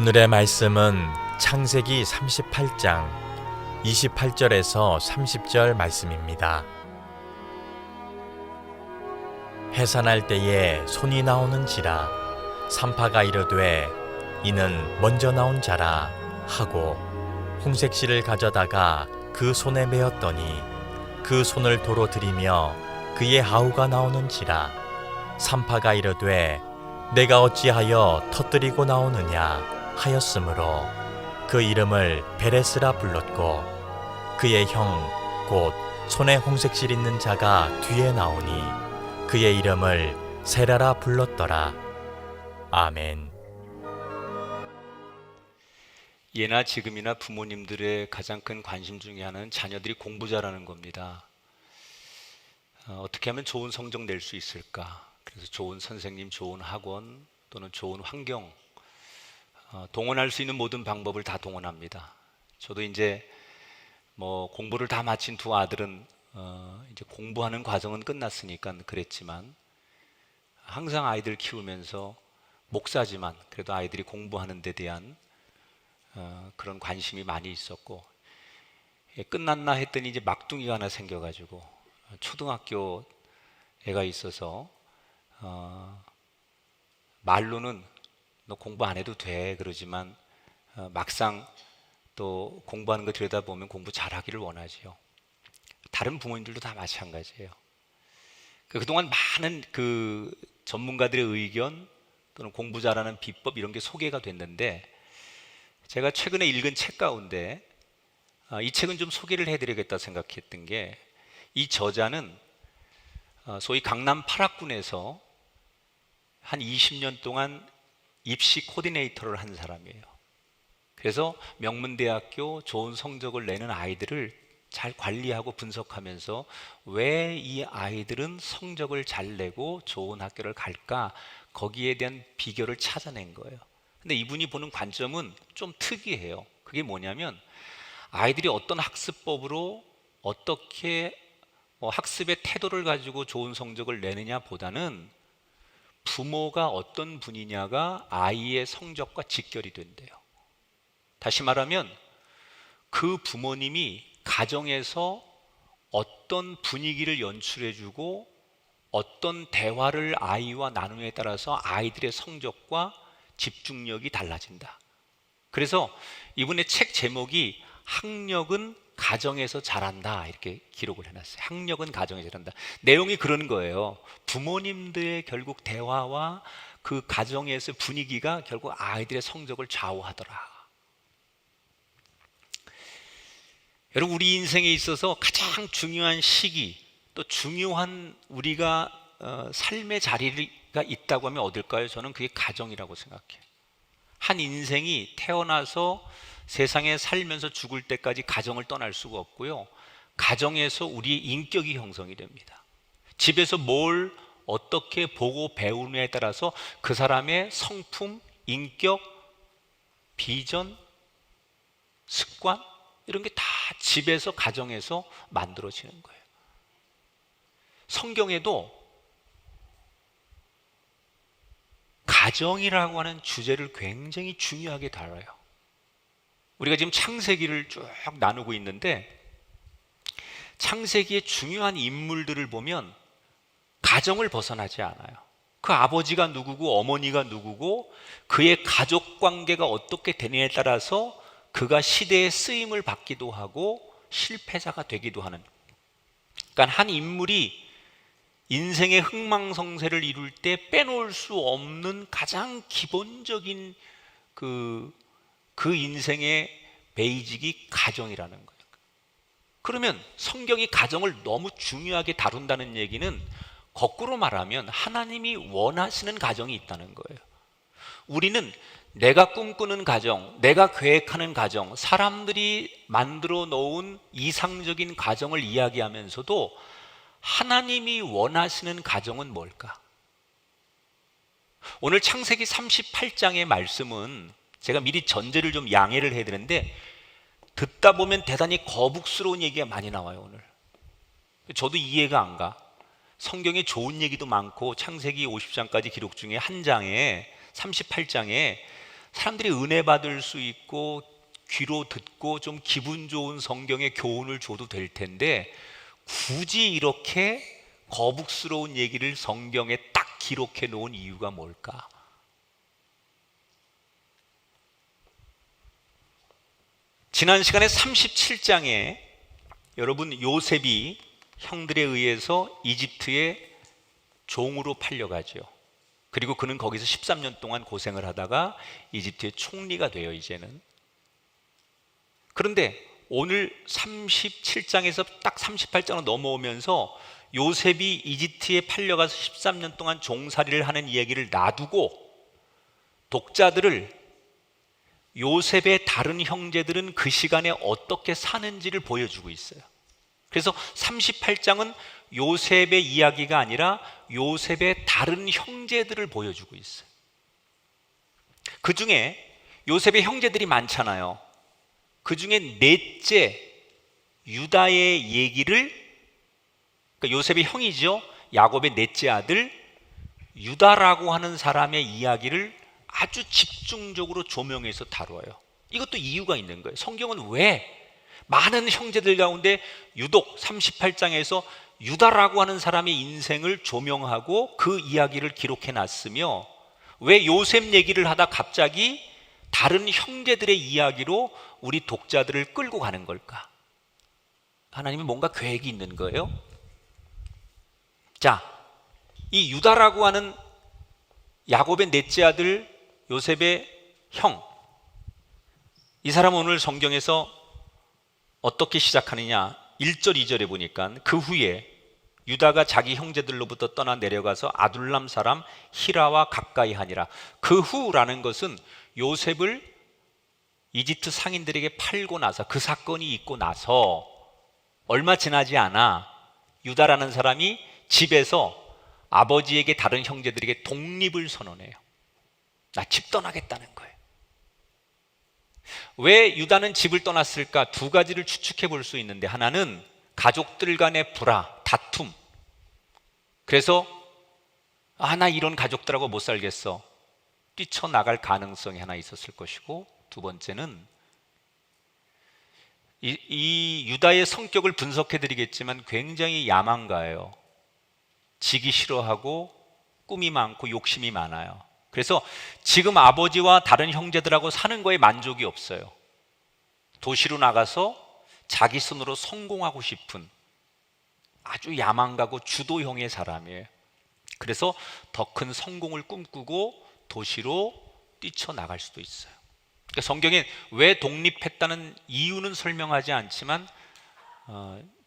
오늘의 말씀은 창세기 38장 28절에서 30절 말씀입니다. 해산할 때에 손이 나오는지라 산파가 이르되 이는 먼저 나온 자라 하고 홍색실을 가져다가 그 손에 메었더니 그 손을 도로 들이며 그의 하우가 나오는지라 산파가 이르되 내가 어찌하여 터뜨리고 나오느냐 하였으므로 그 이름을 베레스라 불렀고 그의 형 곧 손에 홍색실 있는 자가 뒤에 나오니 그의 이름을 세라라 불렀더라. 아멘. 예나 지금이나 부모님들의 가장 큰 관심 중에 하나는 자녀들이 공부 잘하는 겁니다. 어떻게 하면 좋은 성적 낼 수 있을까? 그래서 좋은 선생님, 좋은 학원 또는 좋은 환경, 동원할 수 있는 모든 방법을 다 동원합니다. 저도 이제 공부를 다 마친 두 아들은 이제 공부하는 과정은 끝났으니까 그랬지만 항상 아이들 키우면서 목사지만 그래도 아이들이 공부하는 데 대한 그런 관심이 많이 있었고, 끝났나 했더니 이제 막둥이가 하나 생겨가지고 초등학교 애가 있어서 말로는 너 공부 안 해도 돼 그러지만 막상 또 공부하는 거 들여다보면 공부 잘하기를 원하지요. 다른 부모님들도 다 마찬가지예요. 그동안 많은 그 전문가들의 의견 또는 공부 잘하는 비법 이런 게 소개가 됐는데, 제가 최근에 읽은 책 가운데 이 책은 좀 소개를 해드리겠다 생각했던 게, 이 저자는 소위 강남 8학군에서 한 20년 동안 입시 코디네이터를 한 사람이에요. 그래서 명문대학교 좋은 성적을 내는 아이들을 잘 관리하고 분석하면서 왜 이 아이들은 성적을 잘 내고 좋은 학교를 갈까, 거기에 대한 비결을 찾아낸 거예요. 근데 이분이 보는 관점은 좀 특이해요. 그게 뭐냐면, 아이들이 어떤 학습법으로 어떻게 학습의 태도를 가지고 좋은 성적을 내느냐 보다는 부모가 어떤 분이냐가 아이의 성적과 직결이 된대요. 다시 말하면 그 부모님이 가정에서 어떤 분위기를 연출해주고 어떤 대화를 아이와 나누느냐에 따라서 아이들의 성적과 집중력이 달라진다. 그래서 이분의 책 제목이 학력은 가정에서 자란다 이렇게 기록을 해놨어요. 학력은 가정에서 자란다. 내용이 그런 거예요. 부모님들의 결국 대화와 그 가정에서 분위기가 결국 아이들의 성적을 좌우하더라. 여러분, 우리 인생에 있어서 가장 중요한 시기, 또 중요한 우리가 삶의 자리가 있다고 하면 어딜까요? 저는 그게 가정이라고 생각해요. 한 인생이 태어나서 세상에 살면서 죽을 때까지 가정을 떠날 수가 없고요. 가정에서 우리의 인격이 형성이 됩니다. 집에서 뭘 어떻게 보고 배우느냐에 따라서 그 사람의 성품, 인격, 비전, 습관 이런 게 다 집에서, 가정에서 만들어지는 거예요. 성경에도 가정이라고 하는 주제를 굉장히 중요하게 다뤄요. 우리가 지금 창세기를 쭉 나누고 있는데, 창세기의 중요한 인물들을 보면 가정을 벗어나지 않아요. 그 아버지가 누구고 어머니가 누구고 그의 가족 관계가 어떻게 되느냐에 따라서 그가 시대의 쓰임을 받기도 하고 실패자가 되기도 하는, 그러니까 한 인물이 인생의 흥망성쇠를 이룰 때 빼놓을 수 없는 가장 기본적인 그 인생의 베이직이 가정이라는 거예요. 그러면 성경이 가정을 너무 중요하게 다룬다는 얘기는 거꾸로 말하면 하나님이 원하시는 가정이 있다는 거예요. 우리는 내가 꿈꾸는 가정, 내가 계획하는 가정, 사람들이 만들어 놓은 이상적인 가정을 이야기하면서도 하나님이 원하시는 가정은 뭘까? 오늘 창세기 38장의 말씀은 제가 미리 전제를 좀 양해를 해야 되는데, 듣다 보면 대단히 거북스러운 얘기가 많이 나와요. 오늘 저도 이해가 안 가. 성경에 좋은 얘기도 많고 창세기 50장까지 기록 중에 한 장에 38장에 사람들이 은혜 받을 수 있고 귀로 듣고 좀 기분 좋은 성경의 교훈을 줘도 될 텐데 굳이 이렇게 거북스러운 얘기를 성경에 딱 기록해 놓은 이유가 뭘까? 지난 시간에 37장에 여러분 요셉이 형들에 의해서 이집트의 종으로 팔려가죠. 그리고 그는 거기서 13년 동안 고생을 하다가 이집트의 총리가 돼요, 이제는. 그런데 오늘 37장에서 딱 38장으로 넘어오면서 요셉이 이집트에 팔려가서 13년 동안 종살이를 하는 이야기를 놔두고 독자들을 요셉의 다른 형제들은 그 시간에 어떻게 사는지를 보여주고 있어요. 그래서 38장은 요셉의 이야기가 아니라 요셉의 다른 형제들을 보여주고 있어요. 그 중에 요셉의 형제들이 많잖아요. 그 중에 넷째 유다의 얘기를, 그러니까 요셉의 형이죠. 야곱의 넷째 아들 유다라고 하는 사람의 이야기를 아주 집중적으로 조명해서 다뤄요. 이것도 이유가 있는 거예요. 성경은 왜 많은 형제들 가운데 유독 38장에서 유다라고 하는 사람의 인생을 조명하고 그 이야기를 기록해 놨으며 왜 요셉 얘기를 하다 갑자기 다른 형제들의 이야기로 우리 독자들을 끌고 가는 걸까? 하나님은 뭔가 계획이 있는 거예요. 자, 이 유다라고 하는 야곱의 넷째 아들 요셉의 형, 이 사람은 오늘 성경에서 어떻게 시작하느냐? 1절 2절에 보니까 그 후에 유다가 자기 형제들로부터 떠나 내려가서 아둘람 사람 히라와 가까이 하니라. 그 후라는 것은 요셉을 이집트 상인들에게 팔고 나서, 그 사건이 있고 나서 얼마 지나지 않아 유다라는 사람이 집에서 아버지에게 다른 형제들에게 독립을 선언해요. 나 집 떠나겠다는 거예요. 왜 유다는 집을 떠났을까? 두 가지를 추측해 볼 수 있는데, 하나는 가족들 간의 불화, 다툼. 그래서 나 이런 가족들하고 못 살겠어, 뛰쳐나갈 가능성이 하나 있었을 것이고, 두 번째는 이 유다의 성격을 분석해 드리겠지만 굉장히 야망가예요. 지기 싫어하고 꿈이 많고 욕심이 많아요. 그래서 지금 아버지와 다른 형제들하고 사는 거에 만족이 없어요. 도시로 나가서 자기 손으로 성공하고 싶은 아주 야망가고 주도형의 사람이에요. 그래서 더 큰 성공을 꿈꾸고 도시로 뛰쳐나갈 수도 있어요. 그러니까 성경에 왜 독립했다는 이유는 설명하지 않지만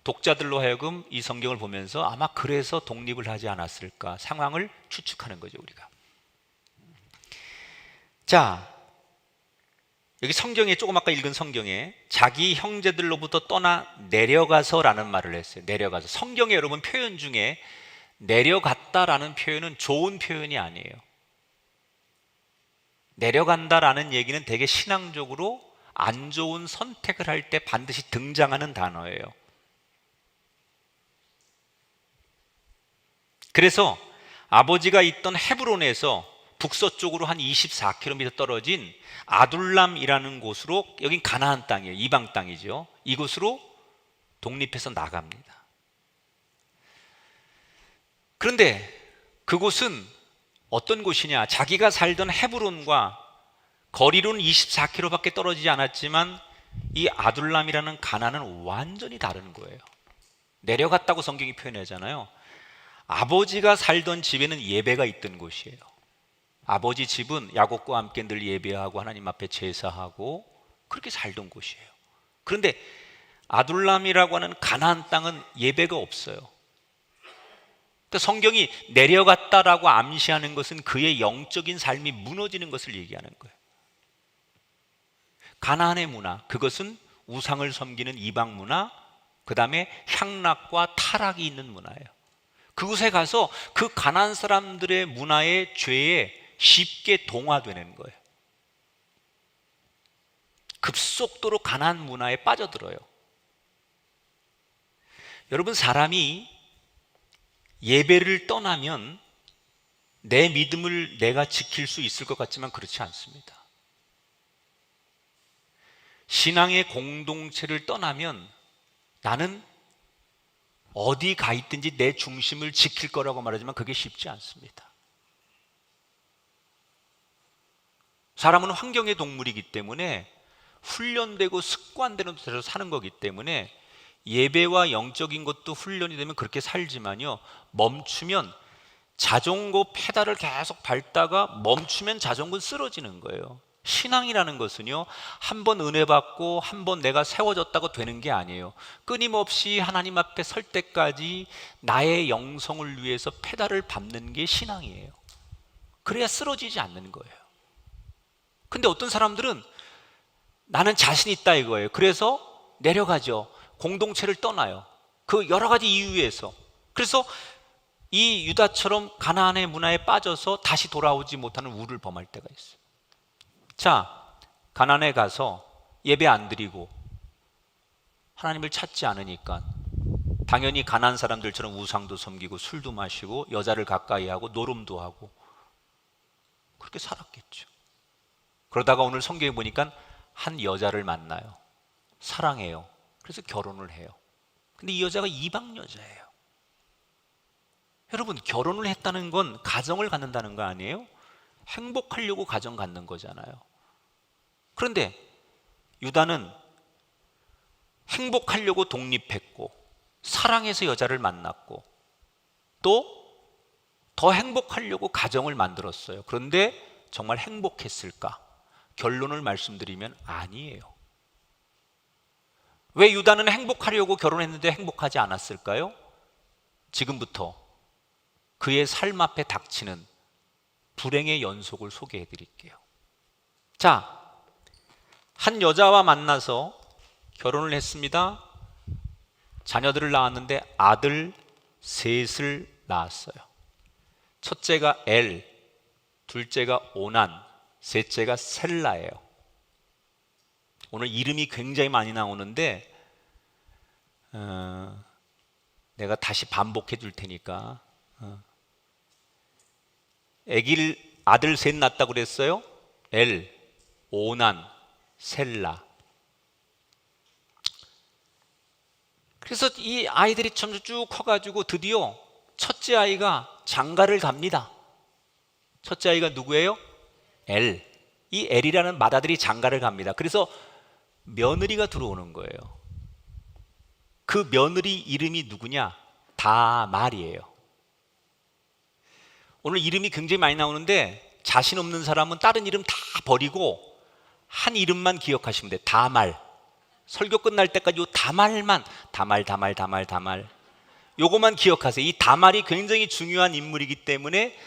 독자들로 하여금 이 성경을 보면서 아마 그래서 독립을 하지 않았을까 상황을 추측하는 거죠, 우리가. 자, 여기 성경에, 조금 아까 읽은 성경에 자기 형제들로부터 떠나 내려가서라는 말을 했어요. 내려가서. 성경에 여러분 표현 중에 내려갔다라는 표현은 좋은 표현이 아니에요. 내려간다라는 얘기는 되게 신앙적으로 안 좋은 선택을 할 때 반드시 등장하는 단어예요. 그래서 아버지가 있던 헤브론에서 북서쪽으로 한 24km 떨어진 아둘람이라는 곳으로, 여긴 가나안 땅이에요. 이방 땅이죠. 이곳으로 독립해서 나갑니다. 그런데 그곳은 어떤 곳이냐? 자기가 살던 헤브론과 거리로는 24km밖에 떨어지지 않았지만 이 아둘람이라는 가나안은 완전히 다른 거예요. 내려갔다고 성경이 표현하잖아요. 아버지가 살던 집에는 예배가 있던 곳이에요. 아버지 집은 야곱과 함께 늘 예배하고 하나님 앞에 제사하고 그렇게 살던 곳이에요. 그런데 아둘람이라고 하는 가나안 땅은 예배가 없어요. 그러니까 성경이 내려갔다라고 암시하는 것은 그의 영적인 삶이 무너지는 것을 얘기하는 거예요. 가나안의 문화, 그것은 우상을 섬기는 이방 문화, 그 다음에 향락과 타락이 있는 문화예요. 그곳에 가서 그 가나안 사람들의 문화의 죄에 쉽게 동화되는 거예요. 급속도로 가나안 문화에 빠져들어요. 여러분, 사람이 예배를 떠나면 내 믿음을 내가 지킬 수 있을 것 같지만 그렇지 않습니다. 신앙의 공동체를 떠나면 나는 어디 가 있든지 내 중심을 지킬 거라고 말하지만 그게 쉽지 않습니다. 사람은 환경의 동물이기 때문에 훈련되고 습관되는 대로 사는 거기 때문에 예배와 영적인 것도 훈련이 되면 그렇게 살지만요, 멈추면 자전거 페달을 계속 밟다가 멈추면 자전거는 쓰러지는 거예요. 신앙이라는 것은요, 한 번 은혜 받고 한 번 내가 세워졌다고 되는 게 아니에요. 끊임없이 하나님 앞에 설 때까지 나의 영성을 위해서 페달을 밟는 게 신앙이에요. 그래야 쓰러지지 않는 거예요. 근데 어떤 사람들은 나는 자신 있다 이거예요. 그래서 내려가죠. 공동체를 떠나요. 그 여러 가지 이유에서. 그래서 이 유다처럼 가나안의 문화에 빠져서 다시 돌아오지 못하는 우를 범할 때가 있어요. 자, 가나안에 가서 예배 안 드리고 하나님을 찾지 않으니까 당연히 가나안 사람들처럼 우상도 섬기고 술도 마시고 여자를 가까이 하고 노름도 하고 그렇게 살았겠죠. 그러다가 오늘 성경에 보니까 한 여자를 만나요. 사랑해요. 그래서 결혼을 해요. 근데 이 여자가 이방 여자예요. 여러분, 결혼을 했다는 건 가정을 갖는다는 거 아니에요? 행복하려고 가정 갖는 거잖아요. 그런데 유다는 행복하려고 독립했고 사랑해서 여자를 만났고 또 더 행복하려고 가정을 만들었어요. 그런데 정말 행복했을까? 결론을 말씀드리면 아니에요. 왜 유다는 행복하려고 결혼했는데 행복하지 않았을까요? 지금부터 그의 삶 앞에 닥치는 불행의 연속을 소개해 드릴게요. 자, 한 여자와 만나서 결혼을 했습니다. 자녀들을 낳았는데 아들 셋을 낳았어요. 첫째가 엘, 둘째가 오난, 셋째가 셀라예요. 오늘 이름이 굉장히 많이 나오는데 내가 다시 반복해 줄 테니까 아들 셋 낳았다고 그랬어요. 엘, 오난, 셀라. 그래서 이 아이들이 참 쭉 커가지고 드디어 첫째 아이가 장가를 갑니다. 첫째 아이가 누구예요? 엘. 이 엘이라는 맏아들이 장가를 갑니다. 그래서 며느리가 들어오는 거예요. 그 며느리 이름이 누구냐? 다말이에요. 오늘 이름이 굉장히 많이 나오는데 자신 없는 사람은 다른 이름 다 버리고 한 이름만 기억하시면 돼요. 다말. 설교 끝날 때까지 요 다말만 다말 요거만 기억하세요. 이 다말이 굉장히 중요한 인물이기 때문에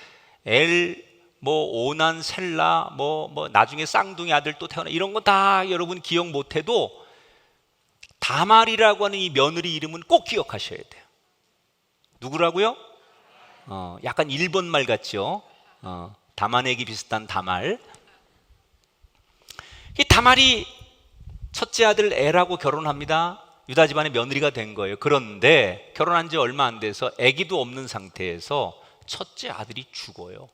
엘, 오난, 셀라, 나중에 쌍둥이 아들 또 태어나 이런 거 다 여러분 기억 못해도 다말이라고 하는 이 며느리 이름은 꼭 기억하셔야 돼요. 누구라고요? 약간 일본 말 같죠? 담아내기 비슷한 다말. 이 다말이 첫째 아들 엘하고 결혼합니다. 유다 집안의 며느리가 된 거예요. 그런데 결혼한 지 얼마 안 돼서 아기도 없는 상태에서 첫째 아들이 죽어요.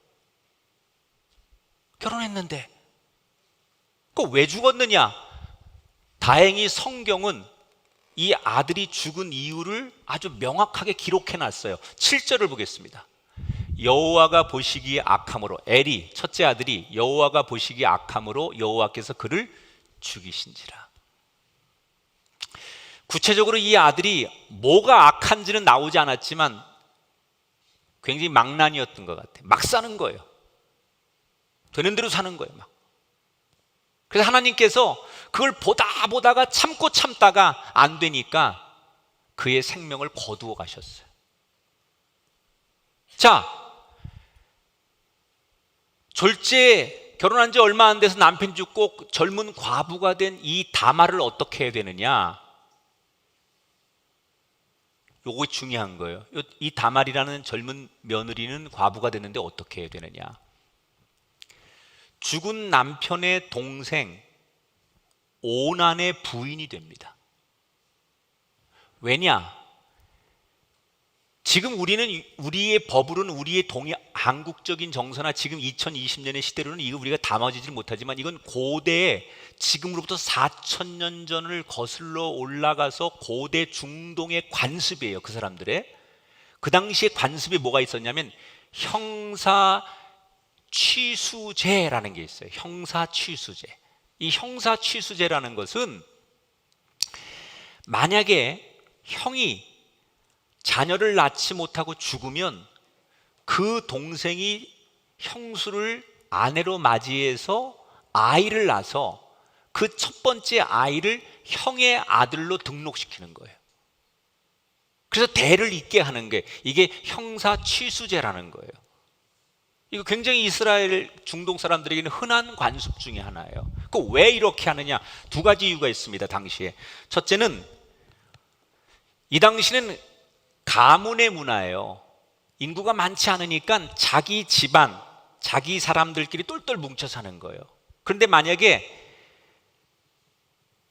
결혼했는데. 그 왜 죽었느냐? 다행히 성경은 이 아들이 죽은 이유를 아주 명확하게 기록해 놨어요. 7절을 보겠습니다. 여호와가 보시기에 악함으로, 엘이 첫째 아들이 여호와가 보시기에 악함으로 여호와께서 그를 죽이신지라. 구체적으로 이 아들이 뭐가 악한지는 나오지 않았지만 굉장히 망난이었던 것 같아요. 막 사는 거예요. 되는 대로 사는 거예요. 막. 그래서 하나님께서 그걸 보다가 참다가 안 되니까 그의 생명을 거두어 가셨어요. 자, 졸지에 결혼한 지 얼마 안 돼서 남편 죽고 젊은 과부가 된 이 다말을 어떻게 해야 되느냐? 요거 중요한 거예요. 이 다말이라는 젊은 며느리는 과부가 됐는데 어떻게 해야 되느냐? 죽은 남편의 동생 오난의 부인이 됩니다. 왜냐? 지금 우리의 법으로는 우리의 한국적인 정서나 지금 2020년의 시대로는 이거 우리가 담아지지 못하지만 이건 고대의 지금으로부터 4,000년 전을 거슬러 올라가서 고대 중동의 관습이에요. 그 사람들의. 그 당시에 관습이 뭐가 있었냐면 형사 취수제라는 게 있어요. 형사 취수제. 이 형사 취수제라는 것은 만약에 형이 자녀를 낳지 못하고 죽으면 그 동생이 형수를 아내로 맞이해서 아이를 낳아서 그 첫 번째 아이를 형의 아들로 등록시키는 거예요. 그래서 대를 잇게 하는 게 이게 형사 취수제라는 거예요. 이거 굉장히 이스라엘 중동 사람들에게는 흔한 관습 중에 하나예요. 그 왜 이렇게 하느냐? 두 가지 이유가 있습니다. 당시에 첫째는 이 당시는 가문의 문화예요. 인구가 많지 않으니까 자기 집안, 자기 사람들끼리 똘똘 뭉쳐 사는 거예요. 그런데 만약에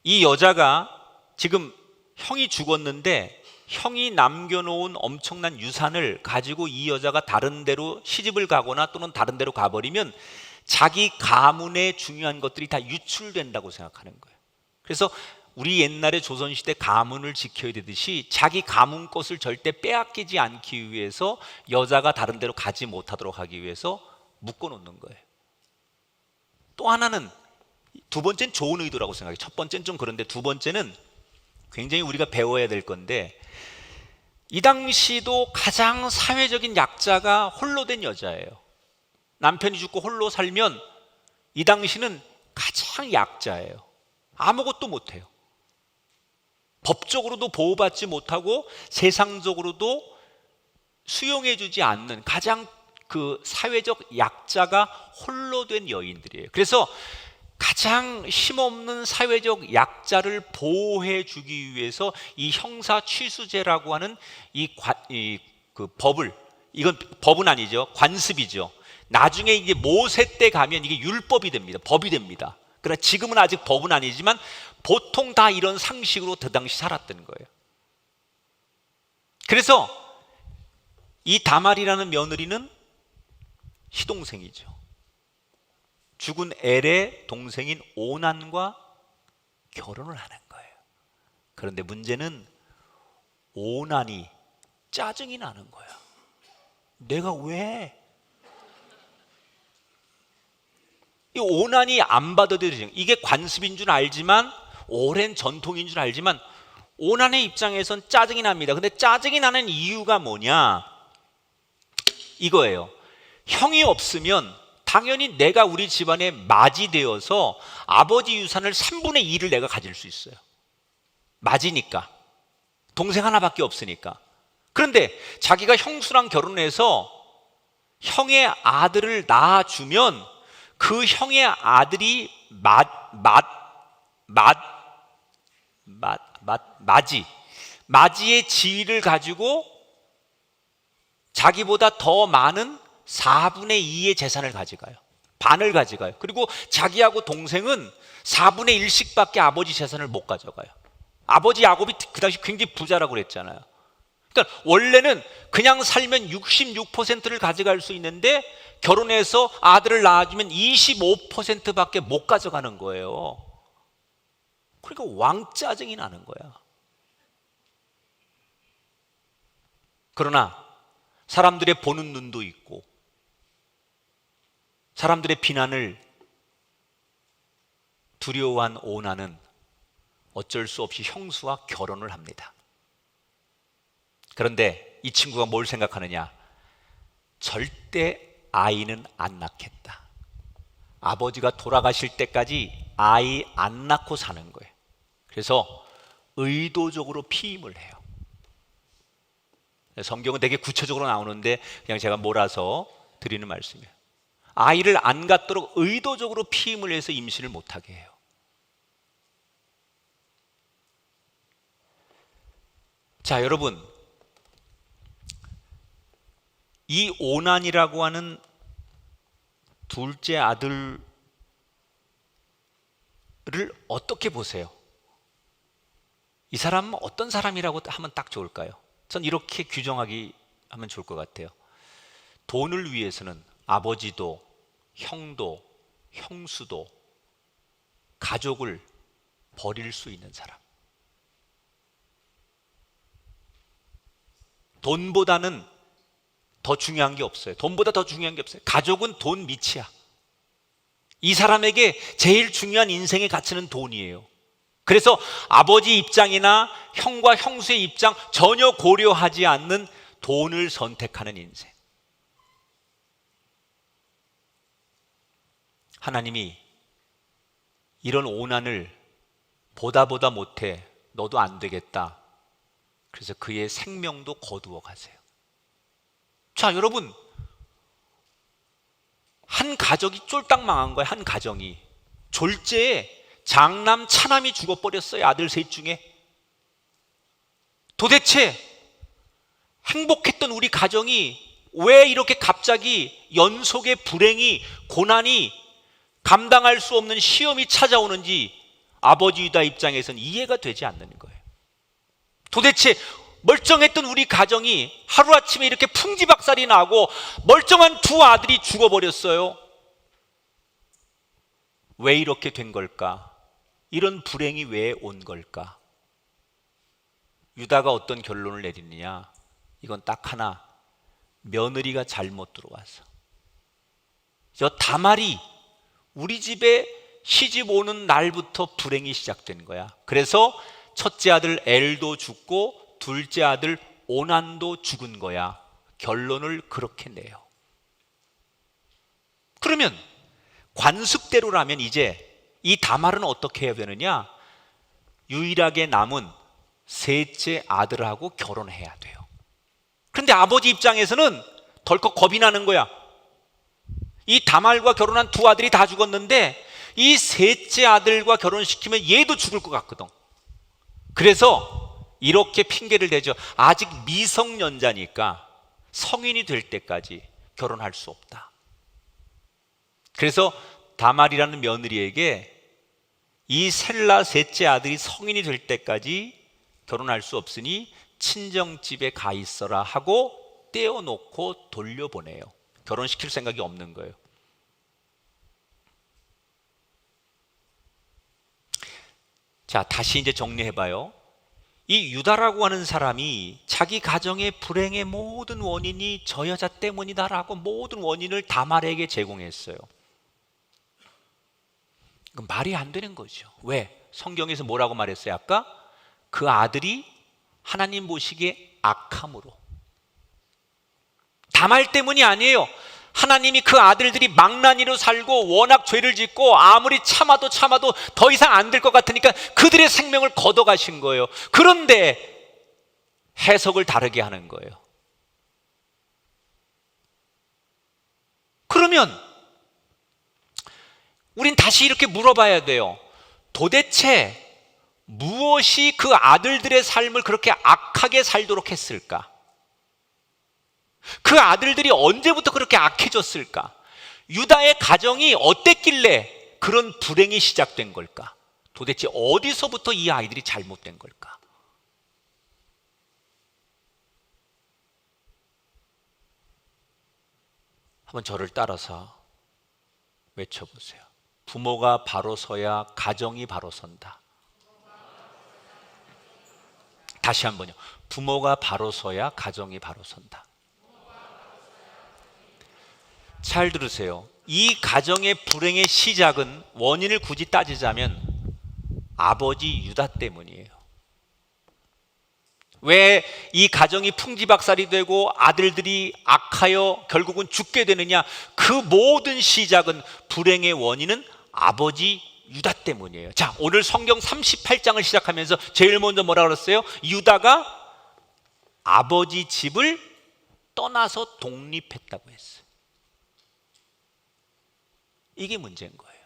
이 여자가 지금 형이 죽었는데 형이 남겨놓은 엄청난 유산을 가지고 이 여자가 다른 데로 시집을 가거나 또는 다른 데로 가버리면 자기 가문의 중요한 것들이 다 유출된다고 생각하는 거예요. 그래서 우리 옛날에 조선시대 가문을 지켜야 되듯이 자기 가문 것을 절대 빼앗기지 않기 위해서 여자가 다른 데로 가지 못하도록 하기 위해서 묶어놓는 거예요. 또 하나는, 두 번째는 좋은 의도라고 생각해요. 첫 번째는 좀 그런데 두 번째는 굉장히 우리가 배워야 될 건데, 이 당시도 가장 사회적인 약자가 홀로 된 여자예요. 남편이 죽고 홀로 살면 이 당시는 가장 약자예요. 아무것도 못해요. 법적으로도 보호받지 못하고 세상적으로도 수용해주지 않는 가장 그 사회적 약자가 홀로 된 여인들이에요. 그래서 가장 힘없는 사회적 약자를 보호해주기 위해서 이 형사 취수제라고 하는 그 법을, 이건 법은 아니죠, 관습이죠. 나중에 이제 모세 때 가면 이게 율법이 됩니다. 법이 됩니다. 그러나 지금은 아직 법은 아니지만 보통 다 이런 상식으로 그 당시 살았던 거예요. 그래서 이 다말이라는 며느리는 시동생이죠. 죽은 엘의 동생인 오난과 결혼을 하는 거예요. 그런데 문제는 오난이 짜증이 나는 거야. 내가 왜? 이 오난이 안 받아들여지는, 이게 관습인 줄 알지만, 오랜 전통인 줄 알지만 오난의 입장에선 짜증이 납니다. 근데 짜증이 나는 이유가 뭐냐? 이거예요. 형이 없으면 당연히 내가 우리 집안에 맏이 되어서 아버지 유산을 3분의 2를 내가 가질 수 있어요. 맏이니까. 동생 하나밖에 없으니까. 그런데 자기가 형수랑 결혼해서 형의 아들을 낳아주면 그 형의 아들이 맏이의 지위를 가지고 자기보다 더 많은 4분의 2의 재산을 가져가요. 반을 가져가요. 그리고 자기하고 동생은 4분의 1씩밖에 아버지 재산을 못 가져가요. 아버지 야곱이 그 당시 굉장히 부자라고 그랬잖아요. 그러니까 원래는 그냥 살면 66%를 가져갈 수 있는데 결혼해서 아들을 낳아주면 25%밖에 못 가져가는 거예요. 그러니까 왕짜증이 나는 거야. 그러나 사람들의 보는 눈도 있고 사람들의 비난을 두려워한 오난은 어쩔 수 없이 형수와 결혼을 합니다. 그런데 이 친구가 뭘 생각하느냐? 절대 아이는 안 낳겠다. 아버지가 돌아가실 때까지 아이 안 낳고 사는 거예요. 그래서 의도적으로 피임을 해요. 성경은 되게 구체적으로 나오는데 그냥 제가 몰아서 드리는 말씀이에요. 아이를 안 갖도록 의도적으로 피임을 해서 임신을 못하게 해요. 자, 여러분, 이 오난이라고 하는 둘째 아들을 어떻게 보세요? 이 사람은 어떤 사람이라고 하면 딱 좋을까요? 전 이렇게 규정하기 하면 좋을 것 같아요. 돈을 위해서는 아버지도 형도 형수도 가족을 버릴 수 있는 사람. 돈보다는 더 중요한 게 없어요. 돈보다 더 중요한 게 없어요. 가족은 돈 밑이야. 이 사람에게 제일 중요한 인생의 가치는 돈이에요. 그래서 아버지 입장이나 형과 형수의 입장 전혀 고려하지 않는 돈을 선택하는 인생. 하나님이 이런 오난을 보다 못해 너도 안 되겠다. 그래서 그의 생명도 거두어 가세요. 자, 여러분, 한 가족이 쫄딱 망한 거예요. 한 가정이 졸제에 장남 차남이 죽어버렸어요. 아들 셋 중에. 도대체 행복했던 우리 가정이 왜 이렇게 갑자기 연속의 불행이, 고난이, 감당할 수 없는 시험이 찾아오는지 아버지 유다 입장에서는 이해가 되지 않는 거예요. 도대체 멀쩡했던 우리 가정이 하루아침에 이렇게 풍지박살이 나고 멀쩡한 두 아들이 죽어버렸어요. 왜 이렇게 된 걸까? 이런 불행이 왜 온 걸까? 유다가 어떤 결론을 내리느냐? 이건 딱 하나, 며느리가 잘못 들어와서. 저 다말이 우리 집에 시집 오는 날부터 불행이 시작된 거야. 그래서 첫째 아들 엘도 죽고 둘째 아들 오난도 죽은 거야. 결론을 그렇게 내요. 그러면 관습대로라면 이제 이 다말은 어떻게 해야 되느냐? 유일하게 남은 셋째 아들하고 결혼해야 돼요. 그런데 아버지 입장에서는 덜컥 겁이 나는 거야. 이 다말과 결혼한 두 아들이 다 죽었는데 이 셋째 아들과 결혼시키면 얘도 죽을 것 같거든. 그래서 이렇게 핑계를 대죠. 아직 미성년자니까 성인이 될 때까지 결혼할 수 없다. 그래서 다말이라는 며느리에게 이 셀라 셋째 아들이 성인이 될 때까지 결혼할 수 없으니 친정집에 가 있어라 하고 떼어놓고 돌려보내요. 결혼시킬 생각이 없는 거예요. 자, 다시 이제 정리해봐요. 이 유다라고 하는 사람이 자기 가정의 불행의 모든 원인이 저 여자 때문이다라고 모든 원인을 다말에게 제공했어요. 그건 말이 안 되는 거죠. 왜? 성경에서 뭐라고 말했어요? 아까 그 아들이 하나님 보시기에 악함으로. 다말 때문이 아니에요. 하나님이 그 아들들이 망나니로 살고 워낙 죄를 짓고 아무리 참아도 더 이상 안 될 것 같으니까 그들의 생명을 걷어가신 거예요. 그런데 해석을 다르게 하는 거예요. 그러면 우린 다시 이렇게 물어봐야 돼요. 도대체 무엇이 그 아들들의 삶을 그렇게 악하게 살도록 했을까? 그 아들들이 언제부터 그렇게 악해졌을까? 유다의 가정이 어땠길래 그런 불행이 시작된 걸까? 도대체 어디서부터 이 아이들이 잘못된 걸까? 한번 저를 따라서 외쳐보세요. 부모가 바로 서야 가정이 바로 선다. 다시 한번요. 부모가 바로 서야 가정이 바로 선다. 잘 들으세요. 이 가정의 불행의 시작은 원인을 굳이 따지자면 아버지 유다 때문이에요. 왜 이 가정이 풍지박살이 되고 아들들이 악하여 결국은 죽게 되느냐? 그 모든 시작은 불행의 원인은 아버지 유다 때문이에요. 자, 오늘 성경 38장을 시작하면서 제일 먼저 뭐라 그랬어요? 유다가 아버지 집을 떠나서 독립했다고 했어요. 이게 문제인 거예요.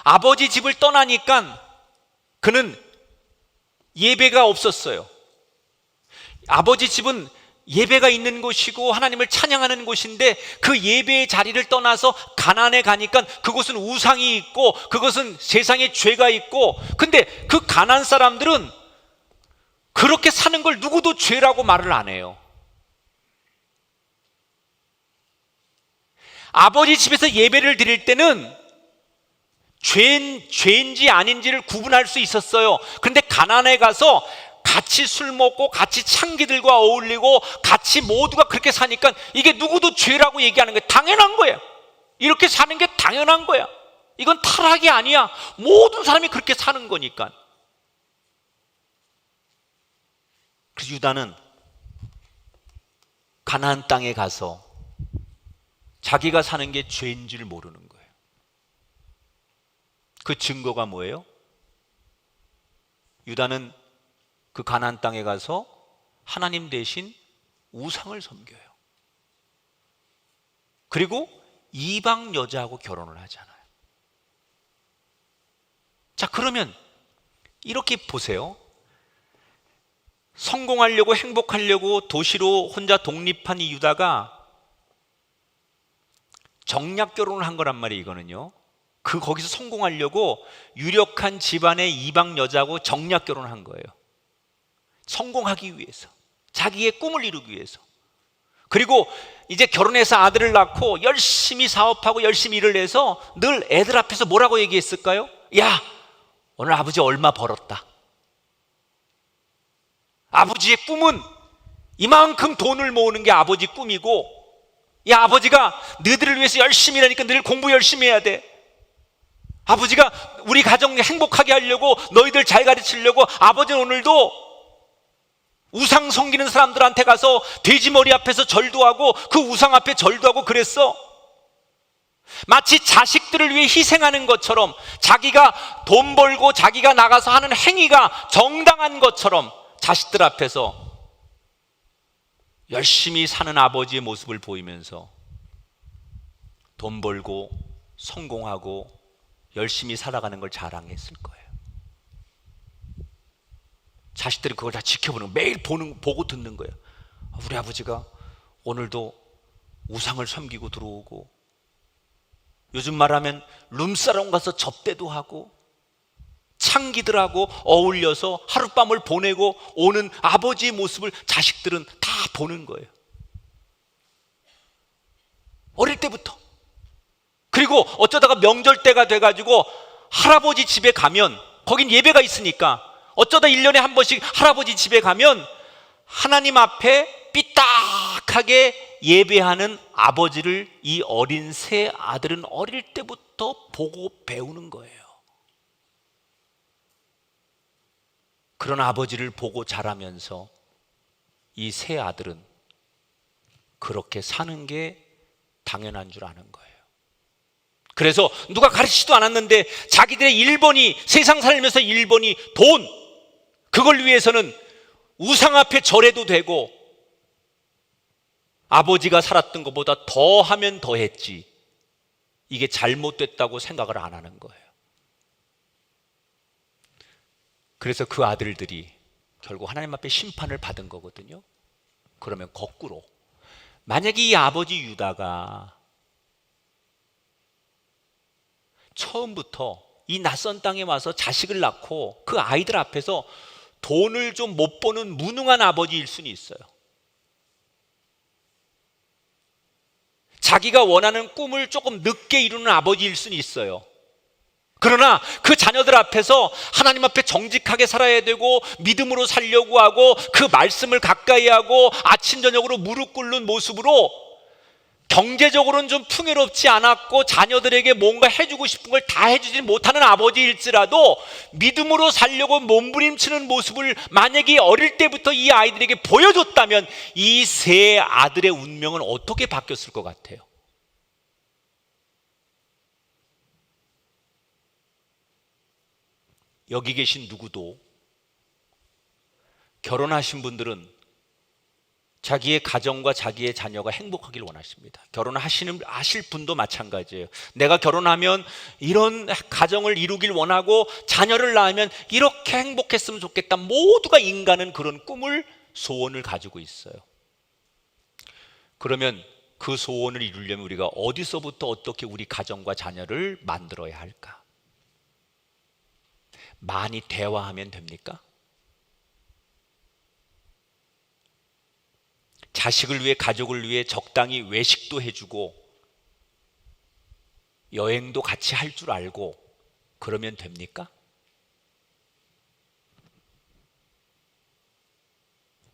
아버지 집을 떠나니까 그는 예배가 없었어요. 아버지 집은 예배가 있는 곳이고 하나님을 찬양하는 곳인데 그 예배의 자리를 떠나서 가나안에 가니까 그곳은 우상이 있고 그것은 세상에 죄가 있고, 근데 그 가나안 사람들은 그렇게 사는 걸 누구도 죄라고 말을 안 해요. 아버지 집에서 예배를 드릴 때는 죄인지 아닌지를 구분할 수 있었어요. 그런데 가나안에 가서 같이 술 먹고 같이 창기들과 어울리고 같이 모두가 그렇게 사니까 이게 누구도 죄라고 얘기하는 거예요. 당연한 거예요. 이렇게 사는 게 당연한 거야. 이건 타락이 아니야. 모든 사람이 그렇게 사는 거니까. 그래서 유다는 가나안 땅에 가서 자기가 사는 게 죄인 줄 모르는 거예요. 그 증거가 뭐예요? 유다는 그 가나안 땅에 가서 하나님 대신 우상을 섬겨요. 그리고 이방 여자하고 결혼을 하잖아요. 자, 그러면 이렇게 보세요. 성공하려고 행복하려고 도시로 혼자 독립한 이 유다가 정략 결혼을 한 거란 말이에요. 이거는요, 거기서 성공하려고 유력한 집안의 이방 여자하고 정략 결혼을 한 거예요. 성공하기 위해서, 자기의 꿈을 이루기 위해서. 그리고 이제 결혼해서 아들을 낳고 열심히 사업하고 열심히 일을 해서 늘 애들 앞에서 뭐라고 얘기했을까요? 야, 오늘 아버지 얼마 벌었다. 아버지의 꿈은 이만큼 돈을 모으는 게 아버지 꿈이고, 야, 아버지가 너희들을 위해서 열심히 일하니까 늘 공부 열심히 해야 돼. 아버지가 우리 가정 행복하게 하려고, 너희들 잘 가르치려고 아버지는 오늘도 우상 섬기는 사람들한테 가서 돼지머리 앞에서 절도 하고 그 우상 앞에 절도 하고 그랬어. 마치 자식들을 위해 희생하는 것처럼, 자기가 돈 벌고 자기가 나가서 하는 행위가 정당한 것처럼 자식들 앞에서 열심히 사는 아버지의 모습을 보이면서 돈 벌고 성공하고 열심히 살아가는 걸 자랑했을 거예요. 자식들이 그걸 다 지켜보는, 매일 보고 듣는 거예요. 우리 아버지가 오늘도 우상을 섬기고 들어오고, 요즘 말하면 룸사롱 가서 접대도 하고 창기들하고 어울려서 하룻밤을 보내고 오는 아버지의 모습을 자식들은 다 보는 거예요. 어릴 때부터. 그리고 어쩌다가 명절 때가 돼가지고 할아버지 집에 가면, 거긴 예배가 있으니까 어쩌다 1년에 한 번씩 할아버지 집에 가면 하나님 앞에 삐딱하게 예배하는 아버지를 이 어린 새 아들은 어릴 때부터 보고 배우는 거예요. 그런 아버지를 보고 자라면서 이 새 아들은 그렇게 사는 게 당연한 줄 아는 거예요. 그래서 누가 가르치지도 않았는데 자기들의 1번이, 세상 살면서 1번이 돈, 그걸 위해서는 우상 앞에 절해도 되고 아버지가 살았던 것보다 더 하면 더 했지, 이게 잘못됐다고 생각을 안 하는 거예요. 그래서 그 아들들이 결국 하나님 앞에 심판을 받은 거거든요. 그러면 거꾸로, 만약에 이 아버지 유다가 처음부터 이 낯선 땅에 와서 자식을 낳고 그 아이들 앞에서 돈을 좀 못 버는 무능한 아버지일 수는 있어요. 자기가 원하는 꿈을 조금 늦게 이루는 아버지일 수는 있어요. 그러나 그 자녀들 앞에서 하나님 앞에 정직하게 살아야 되고 믿음으로 살려고 하고 그 말씀을 가까이 하고 아침 저녁으로 무릎 꿇는 모습으로, 경제적으로는 좀 풍요롭지 않았고 자녀들에게 뭔가 해주고 싶은 걸 다 해주지 못하는 아버지일지라도 믿음으로 살려고 몸부림치는 모습을 만약에 어릴 때부터 이 아이들에게 보여줬다면 이 세 아들의 운명은 어떻게 바뀌었을 것 같아요? 여기 계신 누구도, 결혼하신 분들은 자기의 가정과 자기의 자녀가 행복하길 원하십니다. 하실 분도 마찬가지예요. 내가 결혼하면 이런 가정을 이루길 원하고 자녀를 낳으면 이렇게 행복했으면 좋겠다. 모두가 인간은 그런 꿈을, 소원을 가지고 있어요. 그러면 그 소원을 이루려면 우리가 어디서부터 어떻게 우리 가정과 자녀를 만들어야 할까? 많이 대화하면 됩니까? 자식을 위해, 가족을 위해 적당히 외식도 해주고 여행도 같이 할 줄 알고 그러면 됩니까?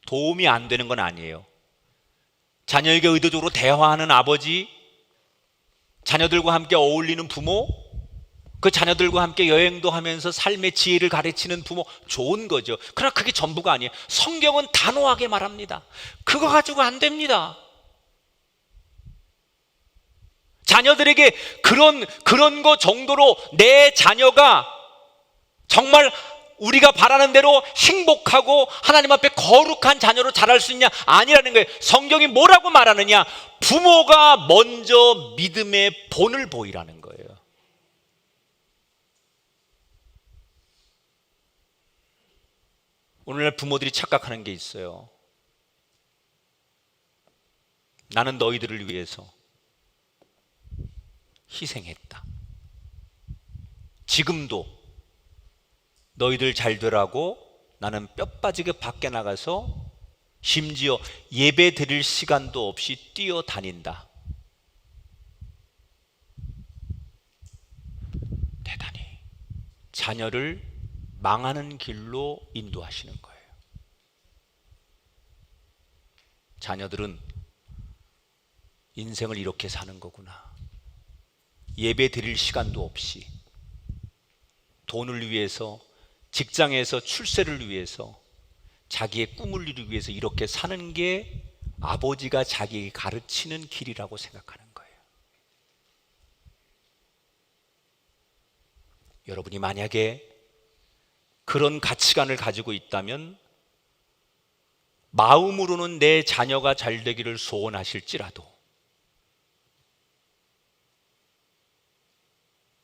도움이 안 되는 건 아니에요. 자녀에게 의도적으로 대화하는 아버지, 자녀들과 함께 어울리는 부모, 그 자녀들과 함께 여행도 하면서 삶의 지혜를 가르치는 부모, 좋은 거죠. 그러나 그게 전부가 아니에요. 성경은 단호하게 말합니다. 그거 가지고 안 됩니다. 자녀들에게 그런 거 정도로 내 자녀가 정말 우리가 바라는 대로 행복하고 하나님 앞에 거룩한 자녀로 자랄 수 있냐? 아니라는 거예요. 성경이 뭐라고 말하느냐? 부모가 먼저 믿음의 본을 보이라는 거예요. 오늘날 부모들이 착각하는 게 있어요. 나는 너희들을 위해서 희생했다. 지금도 너희들 잘 되라고 나는 뼈 빠지게 밖에 나가서 심지어 예배 드릴 시간도 없이 뛰어다닌다. 대단히 자녀를 망하는 길로 인도하시는 거예요. 자녀들은 인생을 이렇게 사는 거구나. 예배 드릴 시간도 없이 돈을 위해서, 직장에서 출세를 위해서, 자기의 꿈을 이루기 위해서 이렇게 사는 게 아버지가 자기에게 가르치는 길이라고 생각하는 거예요. 여러분이 만약에 그런 가치관을 가지고 있다면 마음으로는 내 자녀가 잘 되기를 소원하실지라도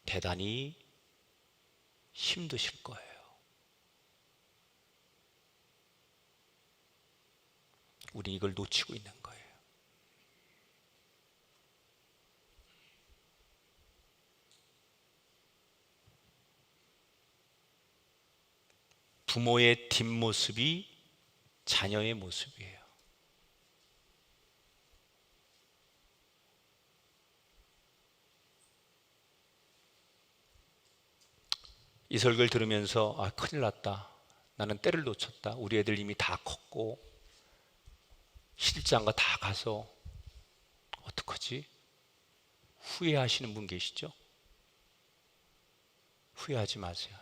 대단히 힘드실 거예요. 우리 이걸 놓치고 있는 거예요. 부모의 뒷모습이 자녀의 모습이에요. 이 설교를 들으면서 큰일 났다. 나는 때를 놓쳤다. 우리 애들 이미 다 컸고 시집장가 다 가서 어떡하지? 후회하시는 분 계시죠? 후회하지 마세요.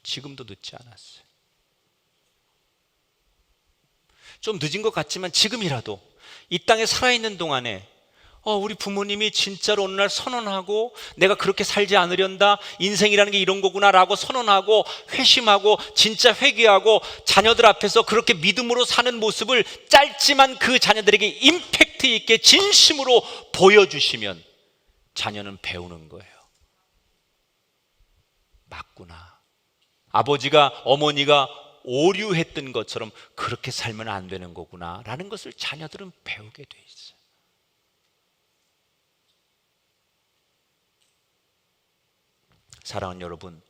지금도 늦지 않았어요. 좀 늦은 것 같지만 지금이라도 이 땅에 살아있는 동안에 우리 부모님이 진짜로 어느 날 선언하고 내가 그렇게 살지 않으련다, 인생이라는 게 이런 거구나 라고 선언하고 회심하고 진짜 회개하고 자녀들 앞에서 그렇게 믿음으로 사는 모습을 짧지만 그 자녀들에게 임팩트 있게 진심으로 보여주시면 자녀는 배우는 거예요. 맞구나. 아버지가 어머니가 오류했던 것처럼 그렇게 살면 안 되는 거구나 라는 것을 자녀들은 배우게 돼 있어요. 사랑하는 여러분,